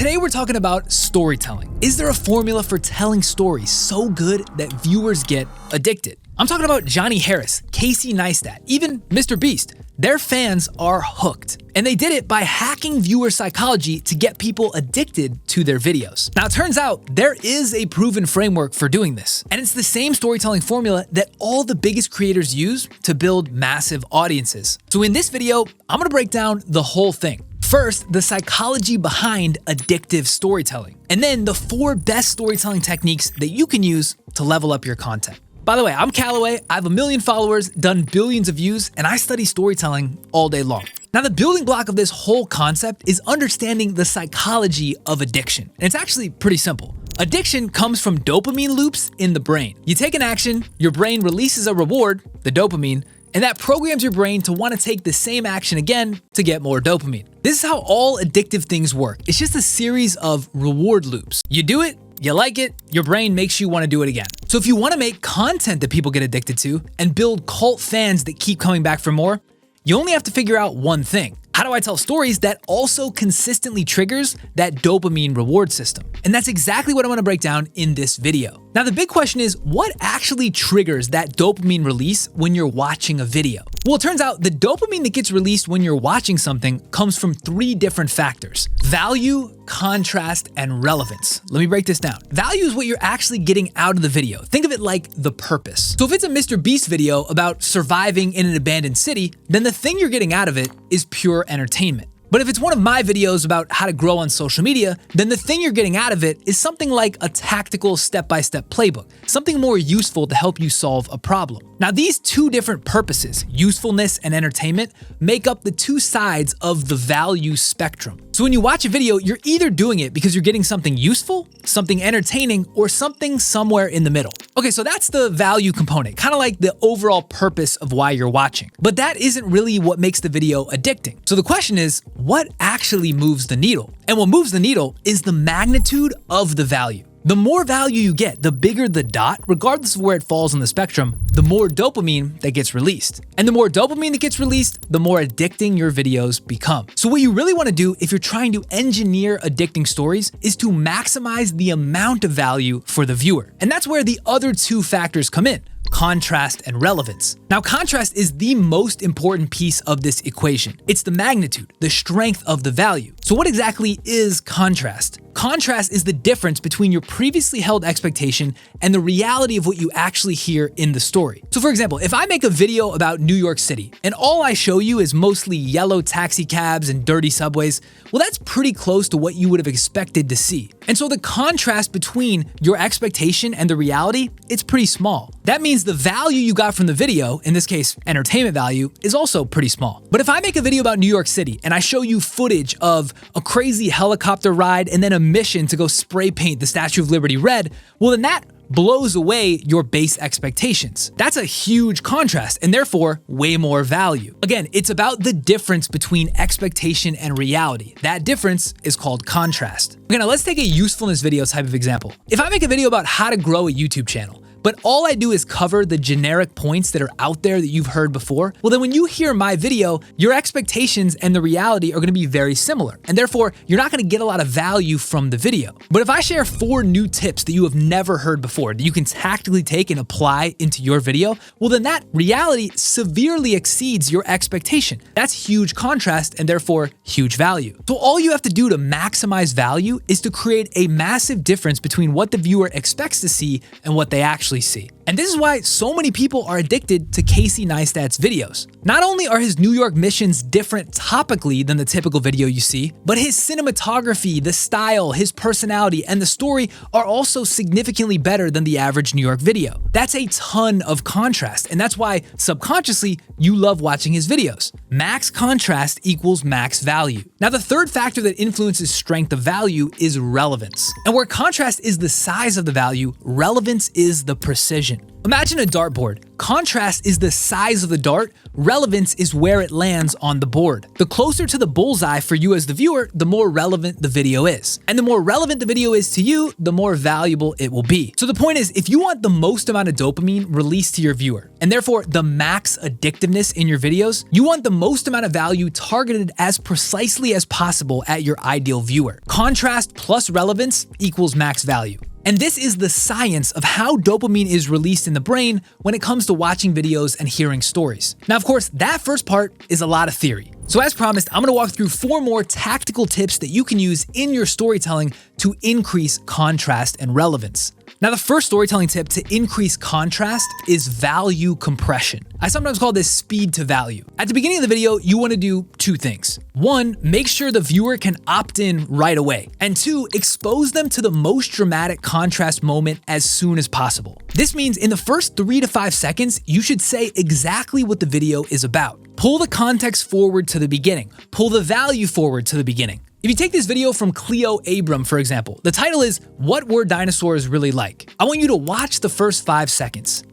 Today we're talking about storytelling. Is there a formula for telling stories so good that viewers get addicted? I'm talking about Johnny Harris, Casey Neistat, even Mr. Beast. Their fans are hooked. And they did it by hacking viewer psychology to get people addicted to their videos. Now, it turns out there is a proven framework for doing this. And it's the same storytelling formula that all the biggest creators use to build massive audiences. So in this video, I'm gonna break down the whole thing. First, the psychology behind addictive storytelling. And then the 4 best storytelling techniques that you can use to level up your content. By the way, I'm Kallaway, I have 1 million followers, done billions of views, and I study storytelling all day long. Now, the building block of this whole concept is understanding the psychology of addiction. And it's actually pretty simple. Addiction comes from dopamine loops in the brain. You take an action, your brain releases a reward, the dopamine, and that programs your brain to want to take the same action again to get more dopamine. This is how all addictive things work. It's just a series of reward loops. You do it, you like it, your brain makes you want to do it again. So if you want to make content that people get addicted to and build cult fans that keep coming back for more, you only have to figure out one thing. How do I tell stories that also consistently triggers that dopamine reward system? And that's exactly what I want to break down in this video. Now, the big question is, what actually triggers that dopamine release when you're watching a video? Well, it turns out the dopamine that gets released when you're watching something comes from 3 different factors: value, contrast, and relevance. Let me break this down. Value is what you're actually getting out of the video. Think of it like the purpose. So if it's a Mr. Beast video about surviving in an abandoned city, then the thing you're getting out of it is pure entertainment. But if it's one of my videos about how to grow on social media, then the thing you're getting out of it is something like a tactical step-by-step playbook, something more useful to help you solve a problem. Now, these 2 different purposes, usefulness and entertainment, make up the 2 sides of the value spectrum. So when you watch a video, you're either doing it because you're getting something useful, something entertaining, or something somewhere in the middle. Okay, so that's the value component, kind of like the overall purpose of why you're watching. But that isn't really what makes the video addicting. So the question is, what actually moves the needle? And what moves the needle is the magnitude of the value. The more value you get, the bigger the dot, regardless of where it falls on the spectrum, the more dopamine that gets released. And the more dopamine that gets released, the more addicting your videos become. So what you really want to do if you're trying to engineer addicting stories is to maximize the amount of value for the viewer. And that's where the other 2 factors come in: contrast and relevance. Now, contrast is the most important piece of this equation. It's the magnitude, the strength of the value. So what exactly is contrast? Contrast is the difference between your previously held expectation and the reality of what you actually hear in the story. So for example, if I make a video about New York City and all I show you is mostly yellow taxi cabs and dirty subways, well, that's pretty close to what you would have expected to see. And so the contrast between your expectation and the reality, it's pretty small. That means the value you got from the video, in this case, entertainment value, is also pretty small. But if I make a video about New York City and I show you footage of a crazy helicopter ride and then a mission to go spray paint the Statue of Liberty red, well, then that blows away your base expectations. That's a huge contrast and therefore way more value. Again, it's about the difference between expectation and reality. That difference is called contrast. Okay, now let's take a usefulness video type of example. If I make a video about how to grow a YouTube channel, but all I do is cover the generic points that are out there that you've heard before, well then when you hear my video, your expectations and the reality are gonna be very similar, and therefore you're not gonna get a lot of value from the video. But if I share 4 new tips that you have never heard before that you can tactically take and apply into your video, well then that reality severely exceeds your expectation. That's huge contrast and therefore huge value. So all you have to do to maximize value is to create a massive difference between what the viewer expects to see and what they actually see. And this is why so many people are addicted to Casey Neistat's videos. Not only are his New York missions different topically than the typical video you see, but his cinematography, the style, his personality, and the story are also significantly better than the average New York video. That's a ton of contrast, and that's why subconsciously you love watching his videos. Max contrast equals max value. Now, the third factor that influences strength of value is relevance. And where contrast is the size of the value, relevance is the precision. Imagine a dartboard. Contrast is the size of the dart, relevance is where it lands on the board. The closer to the bullseye for you as the viewer, the more relevant the video is. And the more relevant the video is to you, the more valuable it will be. So the point is, if you want the most amount of dopamine released to your viewer, and therefore the max addictiveness in your videos, you want the most amount of value targeted as precisely as possible at your ideal viewer. Contrast plus relevance equals max value. And this is the science of how dopamine is released in the brain when it comes to watching videos and hearing stories. Now, of course, that first part is a lot of theory. So as promised, I'm gonna walk through 4 more tactical tips that you can use in your storytelling to increase contrast and relevance. Now, the first storytelling tip to increase contrast is value compression. I sometimes call this speed to value. At the beginning of the video, you want to do 2 things. 1, make sure the viewer can opt in right away. And 2, expose them to the most dramatic contrast moment as soon as possible. This means in the first 3 to 5 seconds, you should say exactly what the video is about. Pull the context forward to the beginning. Pull the value forward to the beginning. If you take this video from Cleo Abram, for example, the title is "What Were Dinosaurs Really Like?" I want you to watch the first 5 seconds.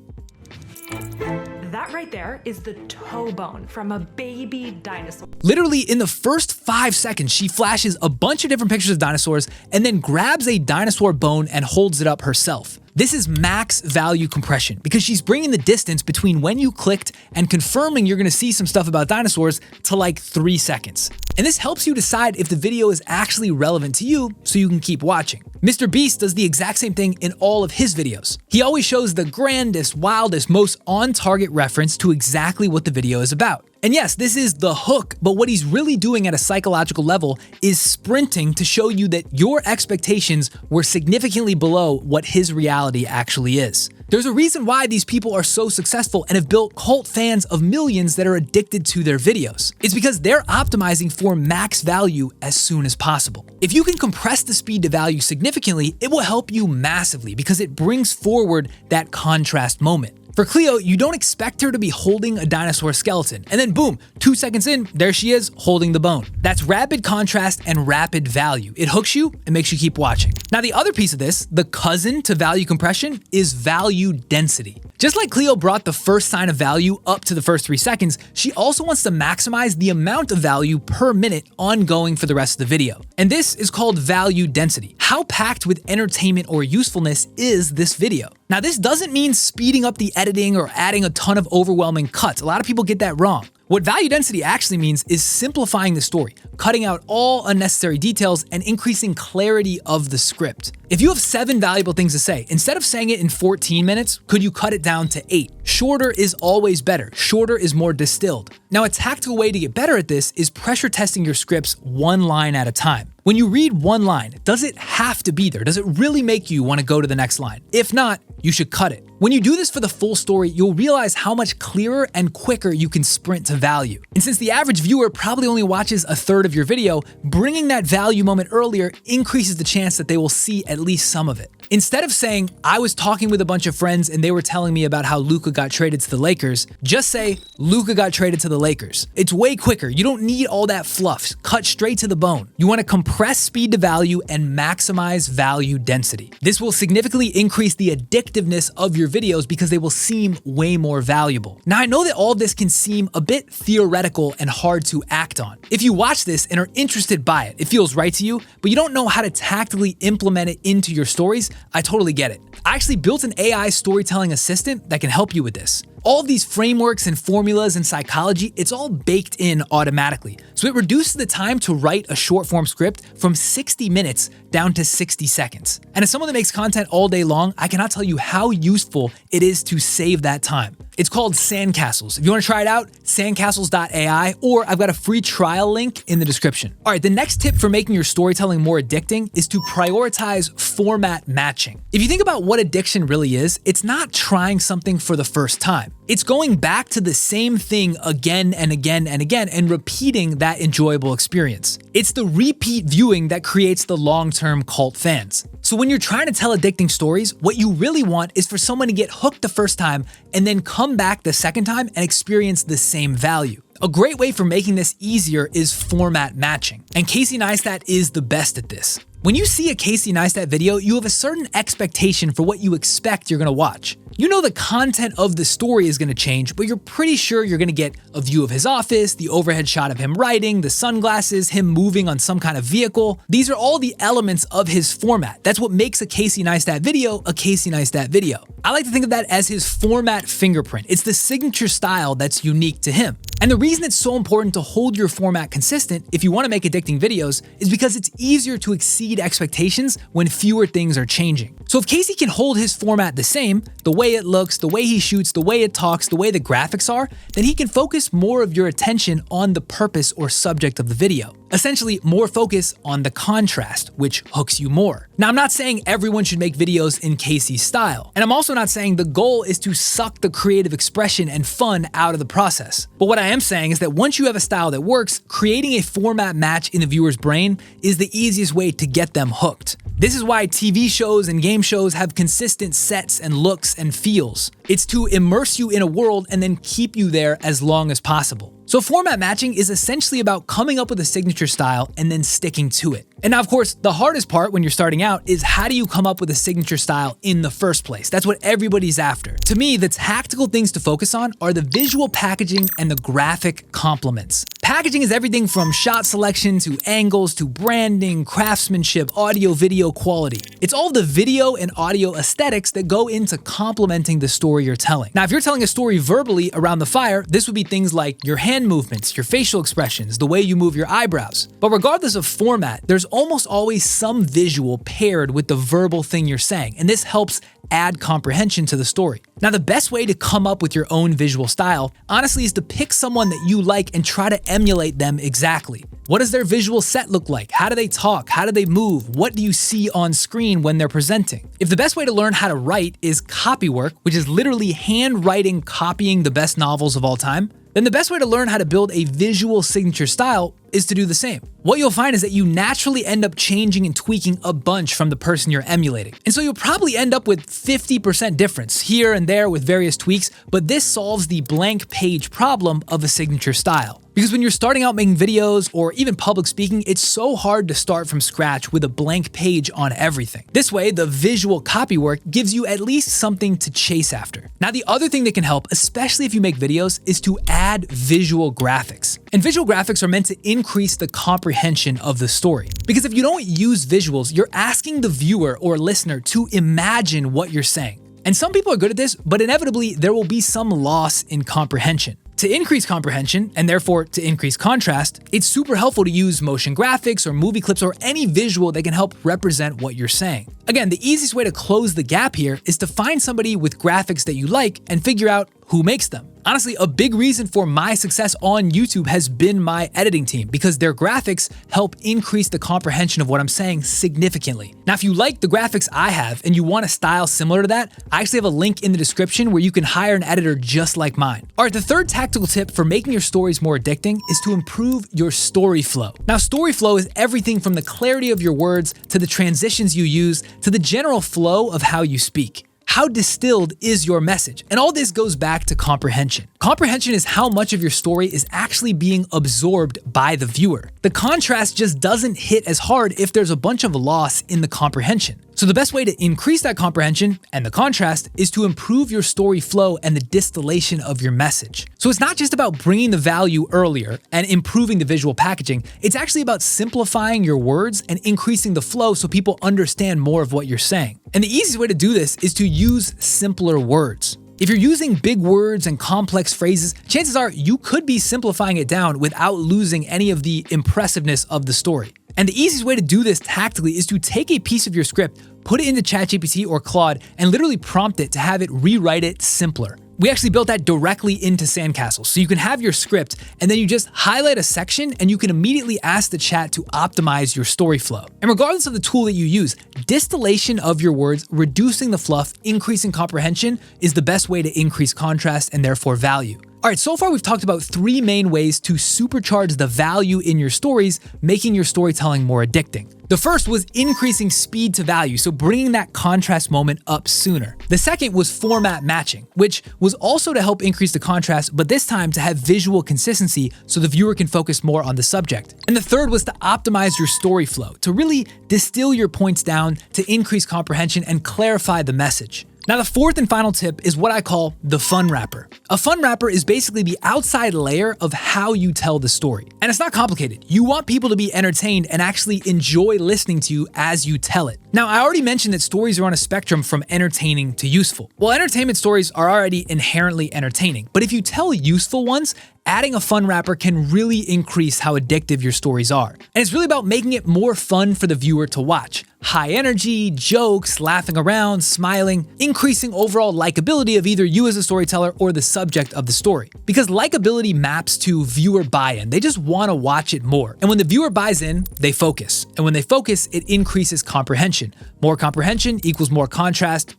That right there is the toe bone from a baby dinosaur. Literally in the first 5 seconds, she flashes a bunch of different pictures of dinosaurs and then grabs a dinosaur bone and holds it up herself. This is max value compression because she's bringing the distance between when you clicked and confirming you're gonna see some stuff about dinosaurs to like 3 seconds. And this helps you decide if the video is actually relevant to you so you can keep watching. Mr. Beast does the exact same thing in all of his videos. He always shows the grandest, wildest, most on-target reference to exactly what the video is about. And yes, this is the hook, but what he's really doing at a psychological level is sprinting to show you that your expectations were significantly below what his reality actually is. There's a reason why these people are so successful and have built cult fans of millions that are addicted to their videos. It's because they're optimizing for max value as soon as possible. If you can compress the speed to value significantly, it will help you massively because it brings forward that contrast moment. For Cleo, you don't expect her to be holding a dinosaur skeleton, and then boom, 2 seconds in, there she is holding the bone. That's rapid contrast and rapid value. It hooks you and makes you keep watching. Now, the other piece of this, the cousin to value compression, is value density. Just like Cleo brought the first sign of value up to the first 3 seconds, she also wants to maximize the amount of value per minute ongoing for the rest of the video. And this is called value density. How packed with entertainment or usefulness is this video? Now, this doesn't mean speeding up the editing or adding a ton of overwhelming cuts. A lot of people get that wrong. What value density actually means is simplifying the story, cutting out all unnecessary details, and increasing clarity of the script. If you have 7 valuable things to say, instead of saying it in 14 minutes, could you cut it down to 8? Shorter is always better. Shorter is more distilled. Now, a tactical way to get better at this is pressure testing your scripts 1 line at a time. When you read 1 line, does it have to be there? Does it really make you want to go to the next line? If not, you should cut it. When you do this for the full story, you'll realize how much clearer and quicker you can sprint to value. And since the average viewer probably only watches a third of your video, bringing that value moment earlier increases the chance that they will see at least some of it. Instead of saying, "I was talking with a bunch of friends and they were telling me about how Luka got traded to the Lakers," just say, "Luka got traded to the Lakers." It's way quicker. You don't need all that fluff. Cut straight to the bone. You want to compress speed to value and maximize value density. This will significantly increase the addictiveness of your videos because they will seem way more valuable. Now, I know that all of this can seem a bit theoretical and hard to act on. If you watch this and are interested by it, it feels right to you, but you don't know how to tactically implement it into your stories, I totally get it. I actually built an AI storytelling assistant that can help you with this. All of these frameworks and formulas and psychology, it's all baked in automatically. So it reduces the time to write a short form script from 60 minutes down to 60 seconds. And as someone that makes content all day long, I cannot tell you how useful it is to save that time. It's called Sandcastles. If you want to try it out, sandcastles.ai, or I've got a free trial link in the description. All right, the next tip for making your storytelling more addicting is to prioritize format matching. If you think about what addiction really is, it's not trying something for the first time. It's going back to the same thing again and again and again and repeating that enjoyable experience. It's the repeat viewing that creates the long-term cult fans. So when you're trying to tell addicting stories, what you really want is for someone to get hooked the first time and then come back the second time and experience the same value. A great way for making this easier is format matching, and Casey Neistat is the best at this. When you see a Casey Neistat video, you have a certain expectation for what you expect you're gonna watch. You know the content of the story is gonna change, but you're pretty sure you're gonna get a view of his office, the overhead shot of him writing, the sunglasses, him moving on some kind of vehicle. These are all the elements of his format. That's what makes a Casey Neistat video a Casey Neistat video. I like to think of that as his format fingerprint. It's the signature style that's unique to him. And the reason it's so important to hold your format consistent if you want to make addicting videos is because it's easier to exceed expectations when fewer things are changing. So if Casey can hold his format the same, the way it looks, the way he shoots, the way it talks, the way the graphics are, then he can focus more of your attention on the purpose or subject of the video. Essentially, more focus on the contrast, which hooks you more. Now, I'm not saying everyone should make videos in Casey's style, and I'm also not saying the goal is to suck the creative expression and fun out of the process. But what I am saying is that once you have a style that works, creating a format match in the viewer's brain is the easiest way to get them hooked. This is why TV shows and game shows have consistent sets and looks and feels. It's to immerse you in a world and then keep you there as long as possible. So format matching is essentially about coming up with a signature style and then sticking to it. And now, of course, the hardest part when you're starting out is how do you come up with a signature style in the first place? That's what everybody's after. To me, the tactical things to focus on are the visual packaging and the graphic complements. Packaging is everything from shot selection to angles to branding, craftsmanship, audio, video quality. It's all the video and audio aesthetics that go into complementing the story you're telling. Now, if you're telling a story verbally around the fire, this would be things like your hand movements, your facial expressions, the way you move your eyebrows. But regardless of format, there's almost always some visual paired with the verbal thing you're saying, and this helps add comprehension to the story. Now, the best way to come up with your own visual style, honestly, is to pick someone that you like and try to emulate them exactly. What does their visual set look like? How do they talk? How do they move? What do you see on screen when they're presenting? If the best way to learn how to write is copy work, which is literally handwriting, copying the best novels of all time, then the best way to learn how to build a visual signature style is to do the same. What you'll find is that you naturally end up changing and tweaking a bunch from the person you're emulating. And so you'll probably end up with 50% difference here and there with various tweaks, but this solves the blank page problem of a signature style. Because when you're starting out making videos or even public speaking, it's so hard to start from scratch with a blank page on everything. This way, the visual copy work gives you at least something to chase after. Now, the other thing that can help, especially if you make videos, is to add visual graphics. And visual graphics are meant to increase the comprehension of the story. Because if you don't use visuals, you're asking the viewer or listener to imagine what you're saying. And some people are good at this, but inevitably there will be some loss in comprehension. To increase comprehension, and therefore to increase contrast, it's super helpful to use motion graphics or movie clips or any visual that can help represent what you're saying. Again, the easiest way to close the gap here is to find somebody with graphics that you like and figure out who makes them. Honestly, a big reason for my success on YouTube has been my editing team because their graphics help increase the comprehension of what I'm saying significantly. Now, if you like the graphics I have and you want a style similar to that, I actually have a link in the description where you can hire an editor just like mine. All right, the third tactical tip for making your stories more addicting is to improve your story flow. Now, story flow is everything from the clarity of your words to the transitions you use to the general flow of how you speak. How distilled is your message? And all this goes back to comprehension. Comprehension is how much of your story is actually being absorbed by the viewer. The contrast just doesn't hit as hard if there's a bunch of loss in the comprehension. So the best way to increase that comprehension and the contrast is to improve your story flow and the distillation of your message. So it's not just about bringing the value earlier and improving the visual packaging, it's actually about simplifying your words and increasing the flow so people understand more of what you're saying. And the easiest way to do this is to use simpler words. If you're using big words and complex phrases, chances are you could be simplifying it down without losing any of the impressiveness of the story. And the easiest way to do this tactically is to take a piece of your script, put it into ChatGPT or Claude, and literally prompt it to have it rewrite it simpler. We actually built that directly into Sandcastle. So you can have your script and then you just highlight a section and you can immediately ask the chat to optimize your story flow. And regardless of the tool that you use, distillation of your words, reducing the fluff, increasing comprehension is the best way to increase contrast and therefore value. All right, so far we've talked about 3 main ways to supercharge the value in your stories, making your storytelling more addicting. The first was increasing speed to value, so bringing that contrast moment up sooner. The second was format matching, which was also to help increase the contrast, but this time to have visual consistency so the viewer can focus more on the subject. And the third was to optimize your story flow, to really distill your points down to increase comprehension and clarify the message. Now, the fourth and final tip is what I call the fun wrapper. A fun wrapper is basically the outside layer of how you tell the story. And it's not complicated. You want people to be entertained and actually enjoy listening to you as you tell it. Now, I already mentioned that stories are on a spectrum from entertaining to useful. Well, entertainment stories are already inherently entertaining, but if you tell useful ones, adding a fun wrapper can really increase how addictive your stories are. And it's really about making it more fun for the viewer to watch. High energy, jokes, laughing around, smiling, increasing overall likability of either you as a storyteller or the subject of the story. Because likability maps to viewer buy-in. They just want to watch it more. And when the viewer buys in, they focus. And when they focus, it increases comprehension. More comprehension equals more contrast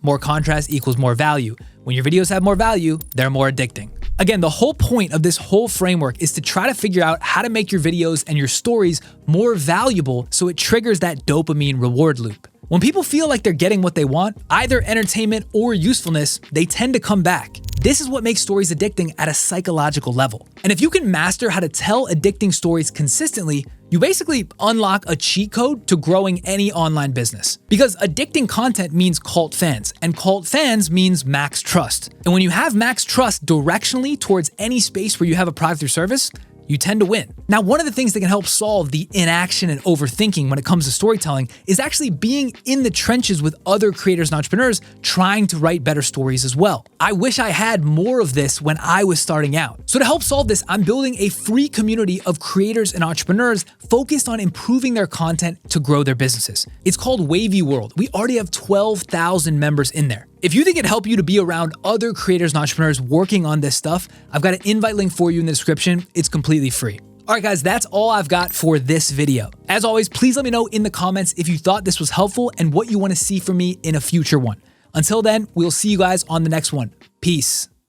equals more value. When your videos have more value, they're more addicting. Again, the whole point of this whole framework is to try to figure out how to make your videos and your stories more valuable so it triggers that dopamine reward loop. When people feel like they're getting what they want, either entertainment or usefulness, they tend to come back. This is what makes stories addicting at a psychological level. And if you can master how to tell addicting stories consistently, you basically unlock a cheat code to growing any online business. Because addicting content means cult fans, and cult fans means max trust. And when you have max trust directionally towards any space where you have a product or service, you tend to win. Now, one of the things that can help solve the inaction and overthinking when it comes to storytelling is actually being in the trenches with other creators and entrepreneurs trying to write better stories as well. I wish I had more of this when I was starting out. So to help solve this, I'm building a free community of creators and entrepreneurs focused on improving their content to grow their businesses. It's called Wavy World. We already have 12,000 members in there. If you think it'd help you to be around other creators and entrepreneurs working on this stuff, I've got an invite link for you in the description. It's completely free. All right, guys, that's all I've got for this video. As always, please let me know in the comments if you thought this was helpful and what you want to see from me in a future one. Until then, we'll see you guys on the next one. Peace.